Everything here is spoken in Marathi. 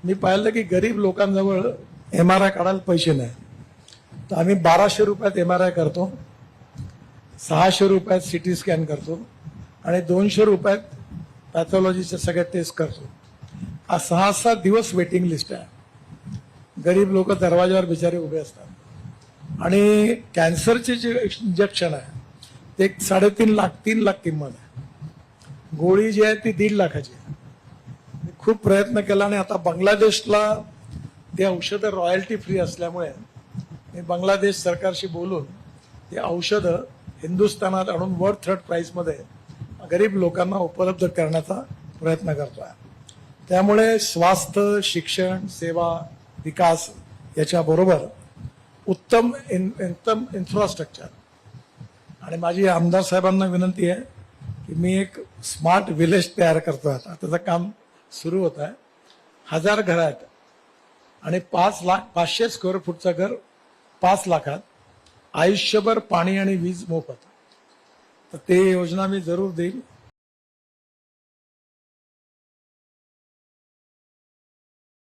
मी पाहिलं की गरीब लोकांजवळ MRI काढायला पैसे नाही, तर आम्ही 1200 रुपयात MRI करतो, 600 रुपयात CT स्कॅन करतो आणि 200 रुपयात पॅथॉलॉजीचे सगळे टेस्ट करतो. हा 6-7 दिवस वेटिंग लिस्ट आहे. गरीब लोक दरवाजावर बिचारे उभे असतात आणि कॅन्सरचे जे इंजेक्शन आहे ते 3.5 लाख 3 लाख किंमत आहे. गोळी जी आहे ती 1.5 लाखाची आहे. मी खूप प्रयत्न केला आणि आता बांगलादेशला ते औषधं रॉयल्टी फ्री असल्यामुळे मी बांगलादेश सरकारशी बोलून ते औषधं हिंदुस्थानात आणून 1/3 प्राईसमध्ये गरीब लोकांना उपलब्ध करण्याचा प्रयत्न करतोय. त्यामुळे स्वास्थ्य, शिक्षण, सेवा, विकास याच्याबरोबर उत्तम इन्फ्रास्ट्रक्चर. आणि माझी आमदार साहेबांना विनंती आहे की मी एक स्मार्ट विलेज तयार करतोय. आता त्याचं काम सुरू होत आहे. 1000 घर आहेत आणि 500 स्क्वेअर फूटचं घर 5 लाखात, आयुष्यभर पाणी आणि वीज मोफत. तर ते योजना मी जरूर देईल.